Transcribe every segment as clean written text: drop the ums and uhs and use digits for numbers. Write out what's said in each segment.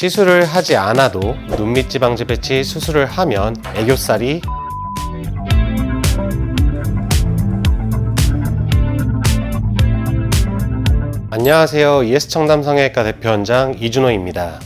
시술을 하지 않아도 눈밑 지방 재배치 수술을 하면 애교살이 안녕하세요. ES청담 성형외과 대표원장 이준호입니다.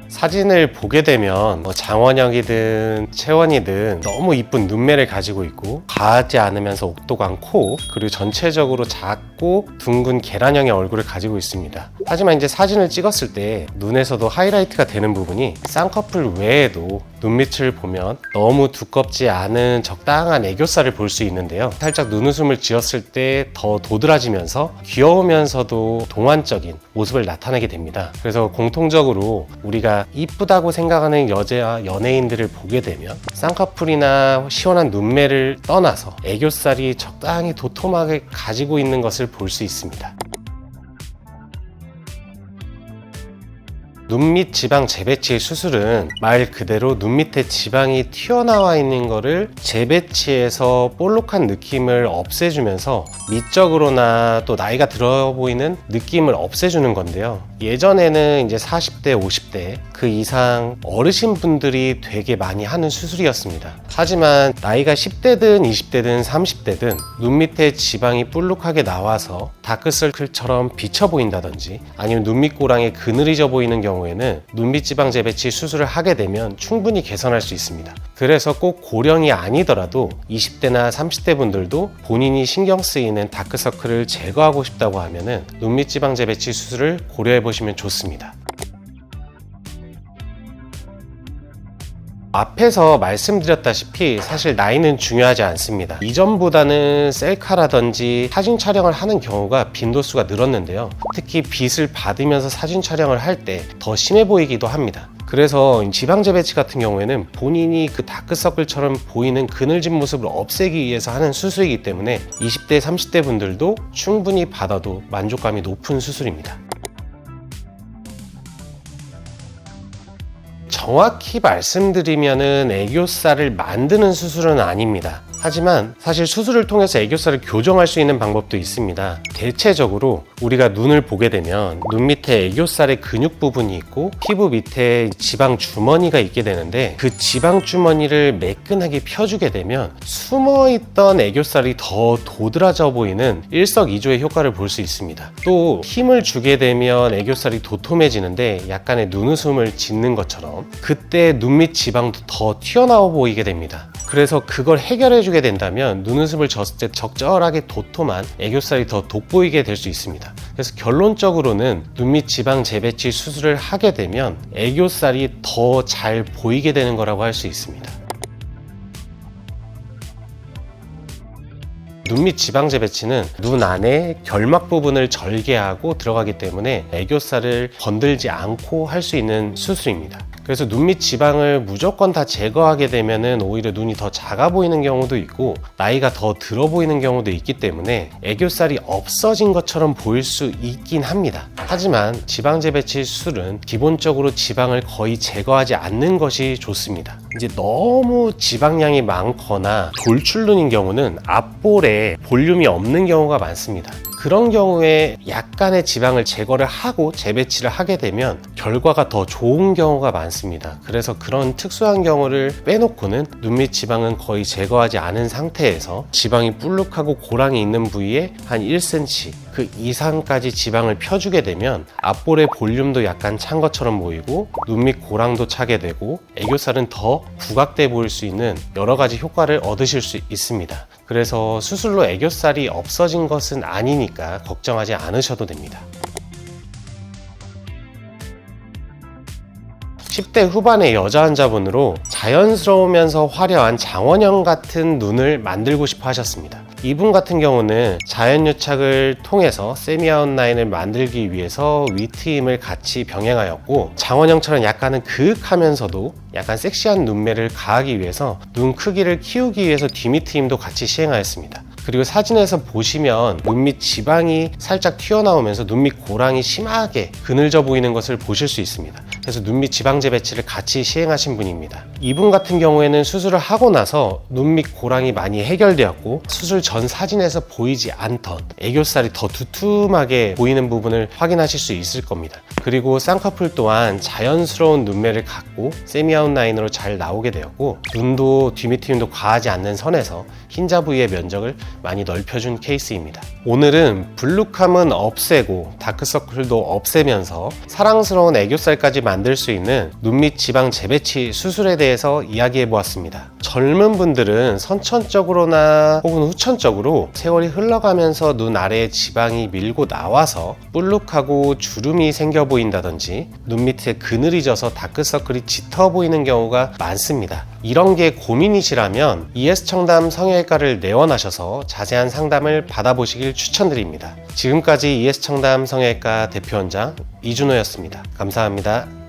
사진을 보게 되면 장원영이든 채원이든 너무 이쁜 눈매를 가지고 있고 과하지 않으면서 옥도관 코, 그리고 전체적으로 작고 둥근 계란형의 얼굴을 가지고 있습니다. 하지만 이제 사진을 찍었을 때 눈에서도 하이라이트가 되는 부분이 쌍꺼풀 외에도 눈밑을 보면 너무 두껍지 않은 적당한 애교살을 볼 수 있는데요. 살짝 눈웃음을 지었을 때 더 도드라지면서 귀여우면서도 동안적인 모습을 나타내게 됩니다. 그래서 공통적으로 우리가 이쁘다고 생각하는 여자 연예인들을 보게 되면 쌍꺼풀이나 시원한 눈매를 떠나서 애교살이 적당히 도톰하게 가지고 있는 것을 볼 수 있습니다. 눈밑 지방 재배치 수술은 말 그대로 눈 밑에 지방이 튀어나와 있는 거를 재배치해서 볼록한 느낌을 없애주면서 미적으로나 또 나이가 들어 보이는 느낌을 없애주는 건데요. 예전에는 이제 40대, 50대 그 이상 어르신 분들이 되게 많이 하는 수술이었습니다. 하지만 나이가 10대든 20대든 30대든 눈 밑에 지방이 볼록하게 나와서 다크서클처럼 비쳐 보인다든지 아니면 눈밑 고랑이 그늘이져 보이는 경우에는 눈밑 지방 재배치 수술을 하게 되면 충분히 개선할 수 있습니다. 그래서 꼭 고령이 아니더라도 20대나 30대 분들도 본인이 신경 쓰이는 다크서클을 제거하고 싶다고 하면은 눈밑 지방 재배치 수술을 고려해 보시면 좋습니다. 앞에서 말씀드렸다시피 사실 나이는 중요하지 않습니다. 이전보다는 셀카라든지 사진 촬영을 하는 경우가 빈도수가 늘었는데요. 특히 빛을 받으면서 사진 촬영을 할 때 더 심해 보이기도 합니다. 그래서 지방 재배치 같은 경우에는 본인이 그 다크서클처럼 보이는 그늘진 모습을 없애기 위해서 하는 수술이기 때문에 20대, 30대 분들도 충분히 받아도 만족감이 높은 수술입니다. 정확히 말씀드리면은 애교살을 만드는 수술은 아닙니다. 하지만 사실 수술을 통해서 애교살을 교정할 수 있는 방법도 있습니다. 대체적으로 우리가 눈을 보게 되면 눈 밑에 애교살의 근육 부분이 있고 피부 밑에 지방 주머니가 있게 되는데 그 지방 주머니를 매끈하게 펴주게 되면 숨어있던 애교살이 더 도드라져 보이는 일석이조의 효과를 볼 수 있습니다. 또 힘을 주게 되면 애교살이 도톰해지는데 약간의 눈웃음을 짓는 것처럼 그때 눈밑 지방도 더 튀어나와 보이게 됩니다. 그래서 그걸 해결해 주게 된다면 눈웃음을 졌을 때 적절하게 도톰한 애교살이 더 돋보이게 될 수 있습니다. 그래서 결론적으로는 눈밑 지방 재배치 수술을 하게 되면 애교살이 더 잘 보이게 되는 거라고 할 수 있습니다. 눈밑 지방 재배치는 눈 안에 결막 부분을 절개하고 들어가기 때문에 애교살을 건들지 않고 할 수 있는 수술입니다. 그래서 눈밑 지방을 무조건 다 제거하게 되면은 오히려 눈이 더 작아 보이는 경우도 있고 나이가 더 들어 보이는 경우도 있기 때문에 애교살이 없어진 것처럼 보일 수 있긴 합니다. 하지만 지방 재배치 수술은 기본적으로 지방을 거의 제거하지 않는 것이 좋습니다. 이제 너무 지방량이 많거나 돌출눈인 경우는 앞볼에 볼륨이 없는 경우가 많습니다. 그런 경우에 약간의 지방을 제거를 하고 재배치를 하게 되면 결과가 더 좋은 경우가 많습니다. 그래서 그런 특수한 경우를 빼놓고는 눈밑 지방은 거의 제거하지 않은 상태에서 지방이 볼록하고 고랑이 있는 부위에 한 1cm 그 이상까지 지방을 펴주게 되면 앞볼의 볼륨도 약간 찬 것처럼 보이고 눈밑 고랑도 차게 되고 애교살은 더 부각돼 보일 수 있는 여러 가지 효과를 얻으실 수 있습니다. 그래서 수술로 애교살이 없어진 것은 아니니까 걱정하지 않으셔도 됩니다. 10대 후반의 여자 환자분으로 자연스러우면서 화려한 장원영 같은 눈을 만들고 싶어 하셨습니다. 이분 같은 경우는 자연유착을 통해서 세미아웃라인을 만들기 위해서 위트임을 같이 병행하였고 장원영처럼 약간은 그윽하면서도 약간 섹시한 눈매를 가하기 위해서 눈 크기를 키우기 위해서 뒤미트임도 같이 시행하였습니다. 그리고 사진에서 보시면 눈밑 지방이 살짝 튀어나오면서 눈밑 고랑이 심하게 그늘져 보이는 것을 보실 수 있습니다. 그래서 눈 밑 지방 재배치를 같이 시행하신 분입니다. 이분 같은 경우에는 수술을 하고 나서 눈 밑 고랑이 많이 해결되었고 수술 전 사진에서 보이지 않던 애교살이 더 두툼하게 보이는 부분을 확인하실 수 있을 겁니다. 그리고 쌍꺼풀 또한 자연스러운 눈매를 갖고 세미 아웃라인으로 잘 나오게 되었고 눈도 뒤밑트임도 과하지 않는 선에서 흰자 부위의 면적을 많이 넓혀준 케이스입니다. 오늘은 블루캄은 없애고 다크서클도 없애면서 사랑스러운 애교살까지 만들 수 있는 눈밑 지방 재배치 수술에 대해서 이야기해 보았습니다. 젊은 분들은 선천적으로나 혹은 후천적으로 세월이 흘러가면서 눈 아래에 지방이 밀고 나와서 불룩하고 주름이 생겨 보인다든지 눈 밑에 그늘이 져서 다크서클이 짙어 보이는 경우가 많습니다. 이런 게 고민이시라면 ES청담 성형외과를 내원하셔서 자세한 상담을 받아보시길 추천드립니다. 지금까지 ES청담 성형외과 대표원장 이준호였습니다. 감사합니다.